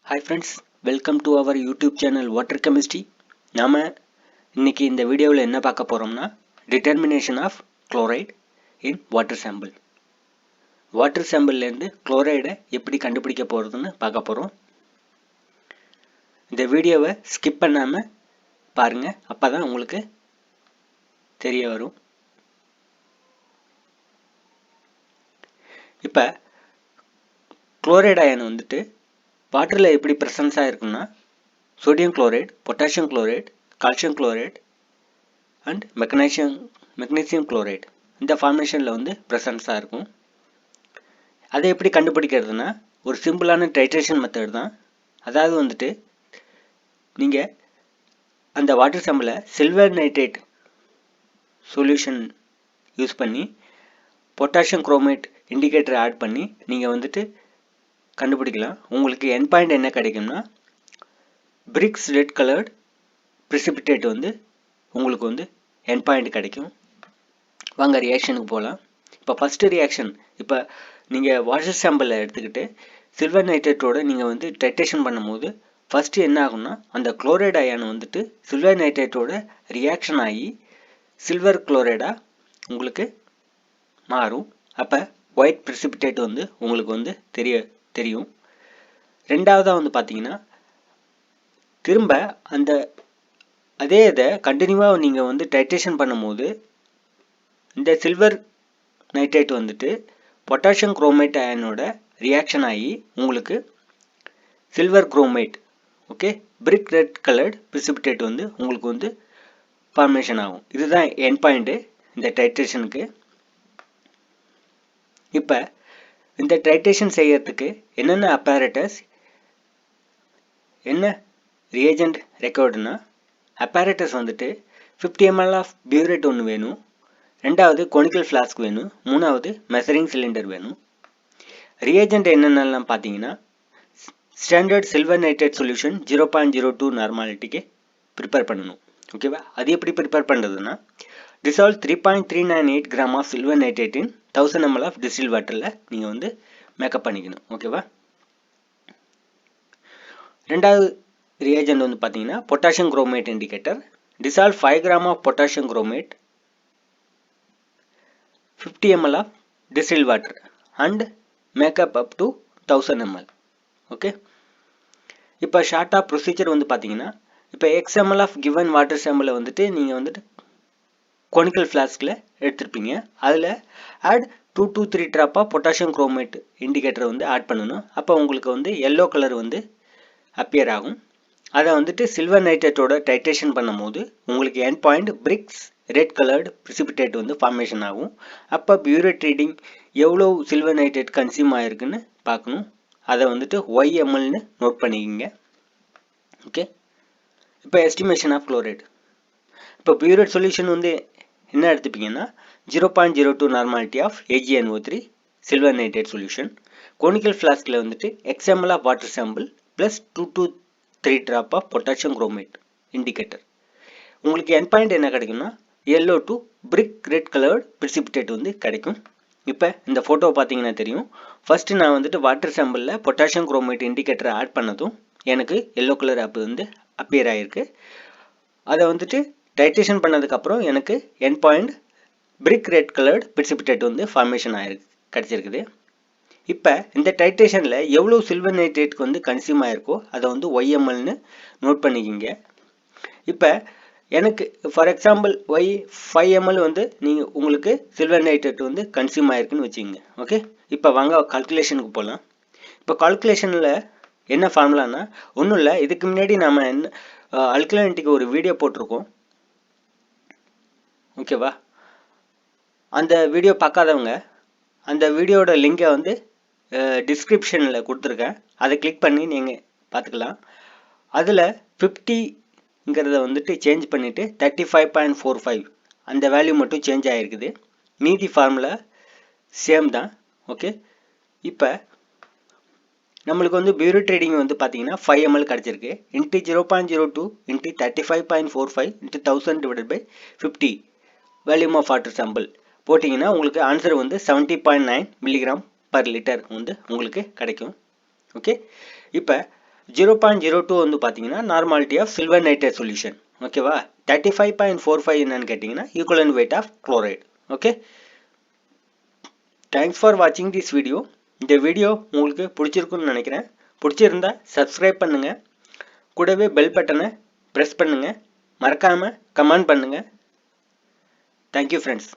Hi friends, welcome to our YouTube channel Water Chemistry. நாம இன்னைக்கு இந்த வீடியோவில் என்ன பார்க்க போறோம்னா determination of chloride in water sample. Water sampleல இருந்து chloride எப்படி கண்டுபிடிக்க போறதுன்னு பார்க்க போறோம். இந்த வீடியோவை skip பண்ணாம பாருங்க, அப்பதான் உங்களுக்கு தெரிய வரும். இப்ப chloride அயன் வந்துட்டு வாட்டர்ல எப்படி பிரசன்ஸா இருக்குன்னா sodium chloride, potassium chloride, calcium chloride and magnesium chloride இந்த ஃபார்மேஷன்ல வந்து பிரசன்ஸா இருக்கும். அதை எப்படி கண்டுபிடிக்கிறதுனா ஒரு சிம்பிளான டைட்ரேஷன் மெத்தட் தான். அதாவது வந்துட்டு நீங்க அந்த வாட்டர் சாம்பிள சில்வர் நைட்ரேட் சொல்யூஷன் யூஸ் பண்ணி பொட்டாசியம் குரோமேட் இண்டிகேட்டர் ஆட் பண்ணி நீங்க வந்துட்டு கண்டுபிடிக்கலாம். உங்களுக்கு எண்ட் பாயிண்ட் என்ன கிடைக்கும்னா பிரிக்ஸ் ரெட் கலர்ட் precipitate வந்து உங்களுக்கு வந்து எண்ட் பாயிண்ட் கிடைக்கும். வாங்க ரியாக்ஷனுக்கு போகலாம். இப்போ ஃபர்ஸ்ட் ரியாக்ஷன், இப்போ நீங்கள் வாட்டர் சாம்பிளை எடுத்துக்கிட்டு சில்வர் நைட்ரேட்டோட நீங்கள் வந்து டைட்ரேஷன் பண்ணும்போது ஃபர்ஸ்ட் என்ன ஆகும்னா அந்த குளோரைடு அயான் வந்துட்டு சில்வர் நைட்ரேட்டோட ரியாக்ஷன் ஆகி சில்வர் குளோரைடாக உங்களுக்கு மாறும். அப்போ ஒயிட் precipitate வந்து உங்களுக்கு வந்து தெரியும். ரெண்டாவதாக வந்து பார்த்தீங்கன்னா திரும்ப அந்த அதே இதை கண்டினியூவாக நீங்கள் வந்து டைட்ரேஷன் பண்ணும்போது இந்த சில்வர் நைட்ரேட் வந்துட்டு பொட்டாசியம் குரோமேட் அயனோட ரியாக்ஷன் ஆகி உங்களுக்கு silver chromate okay brick red coloured precipitate வந்து உங்களுக்கு வந்து ஃபார்மேஷன் ஆகும். இதுதான் எண்ட் பாயிண்ட்டு இந்த டைட்ரேஷனுக்கு. இப்போ இந்த டைட்ரேஷன் செய்யறதுக்கு என்னென்ன அப்பேரட்டஸ் என்ன ரியேஜென்ட் ரெக்கார்டுனா apparatus வந்துட்டு 50 ml ஆஃப் பியூரேட் ஒன்று வேணும், ரெண்டாவது கொனிக்கல் ஃப்ளாஸ்க் வேணும், மூணாவது மெசரிங் சிலிண்டர் வேணும். ரியேஜென்ட் என்னென்னலாம் பார்த்தீங்கன்னா ஸ்டாண்டர்ட் சில்வர் நைட்ரேட் சொல்யூஷன் 0.02 நார்மாலிட்டிக்கு ப்ரிப்பேர் பண்ணணும். ஓகேவா? அது எப்படி ப்ரிப்பேர் பண்ணுறதுன்னா dissolve 3.398 gram of silver nitrate in 1000 ml of distil வாட்டரில் நீங்கள் வந்து மேக்கப் பண்ணிக்கணும். ஓகேவா? ரெண்டாவது reagent வந்து பார்த்தீங்கன்னா potassium chromate indicator, dissolve 5 gram of potassium chromate 50 ml of distilled water and make up to 1000 ml. Okay, இப்போ ஷார்ட்டாக ப்ரொசீஜர் வந்து பார்த்தீங்கன்னா இப்போ XML ஆஃப் கிவன் வாட்டர் சாம்பிளை வந்துட்டு நீங்கள் வந்துட்டு கொனிக்கல் ஃப்ளாஸ்கில் எடுத்துருப்பீங்க. அதில் add 2 to 3 drop of potassium chromate இண்டிகேட்டரை வந்து ஆட் பண்ணணும். அப்போ உங்களுக்கு வந்து எல்லோ கலர் வந்து அப்பியர் ஆகும். அதை வந்துட்டு சில்வர் நைட்ரேட்டோட டைட்ரேஷன் பண்ணும்போது உங்களுக்கு end point brick red coloured precipitate வந்து ஃபார்மேஷன் ஆகும். அப்போ பியூரேட் ரீடிங் எவ்வளோ சில்வர் நைட்ரேட் கன்சியூம் ஆகிருக்குன்னு பார்க்கணும். அதை வந்துட்டு YMLன்னு நோட் பண்ணிக்கிங்க. ஓகே, இப்போ எஸ்டிமேஷன் ஆஃப் குளோரைடு. இப்போ பியூரேட் சொல்யூஷன் வந்து என்ன எடுத்துப்பீங்கன்னா 0.02 normality of AgNO3 silver nitrate solution. Conical ஃப்ளாஸ்கில் வந்துட்டு XML of water sample plus 2 to 3 drop of potassium chromate indicator. உங்களுக்கு எண்ட் பாயிண்ட் என்ன கிடைக்கும்னா yellow to brick red colored precipitate வந்து கிடைக்கும். இப்போ இந்த ஃபோட்டோ பார்த்தீங்கன்னா தெரியும். ஃபர்ஸ்ட் நான் வந்துட்டு வாட்டர் சாம்பிளில் பொட்டாசியம் குரோமேட் இண்டிகேட்டரை ஆட் பண்ணதும் எனக்கு எல்லோ கலர் ஆப் வந்து அப்பியர் ஆகிருக்கு. அதை வந்துட்டு டைட்ரேஷன் பண்ணதுக்கப்புறம் எனக்கு end point brick red coloured precipitate வந்து ஃபார்மேஷன் ஆகிருக்கு கிடச்சிருக்குது. இப்போ இந்த டைட்ரேஷனில் எவ்வளோ சில்வர் நைட்ரேட்க்கு வந்து கன்சியூம் ஆகிருக்கோ அதை வந்து YMLன்னு நோட் பண்ணிக்கிங்க. இப்போ எனக்கு ஃபார் எக்ஸாம்பிள் 5 ml வந்து நீங்கள் உங்களுக்கு சில்வர் நைட்ரேட் வந்து கன்சியூம் ஆகிருக்குன்னு வச்சுக்கோங்க. ஓகே, இப்போ வாங்க கால்குலேஷனுக்கு போகலாம். இப்போ கால்குலேஷனில் என்ன ஃபார்முலானா ஒன்றும் இல்லை, இதுக்கு முன்னாடி நம்ம என்ன அல்கலைனிட்டிக்கு ஒரு வீடியோ போட்டிருக்கோம். ஓகேவா? அந்த வீடியோ பார்க்காதவங்க அந்த வீடியோட லிங்கை வந்து டிஸ்கிரிப்ஷனில் கொடுத்துருக்கேன், அதை கிளிக் பண்ணி நீங்கள் பார்த்துக்கலாம். அதில் 50ங்கிறத வந்துட்டு சேஞ்ச் பண்ணிவிட்டு 35.45 அந்த வேல்யூ மட்டும் சேஞ்ச் ஆகிருக்குது. மீதி ஃபார்முலா சேம் தான். ஓகே, இப்போ நம்மளுக்கு வந்து பியூரேட் ரீடிங் வந்து பார்த்தீங்கன்னா 5 ml கிடச்சிருக்கு. Into 0.02 into 35.45 into 1000 divided by 50 volume of water sample போட்டிங்கன்னா உங்களுக்கு ஆன்சர் வந்து 70.9 மில்லிகிராம் பர் லிட்டர் வந்து உங்களுக்கு கிடைக்கும். ஓகே, இப்போ 0.02 வந்து பார்த்தீங்கன்னா normality of silver nitrate solution. ஓகேவா? 35.45 என்னன்னு கேட்டிங்கன்னா equivalent weight of chloride. Okay, thanks for வாட்சிங் திஸ் வீடியோ. இந்த வீடியோ உங்களுக்கு பிடிச்சிருக்குன்னு நினைக்கிறேன். பிடிச்சிருந்தா சப்ஸ்கிரைப் பண்ணுங்கள், கூடவே பெல் பட்டனை ப்ரெஸ் பண்ணுங்கள், மறக்காமல் கமெண்ட் பண்ணுங்கள். Thank you friends.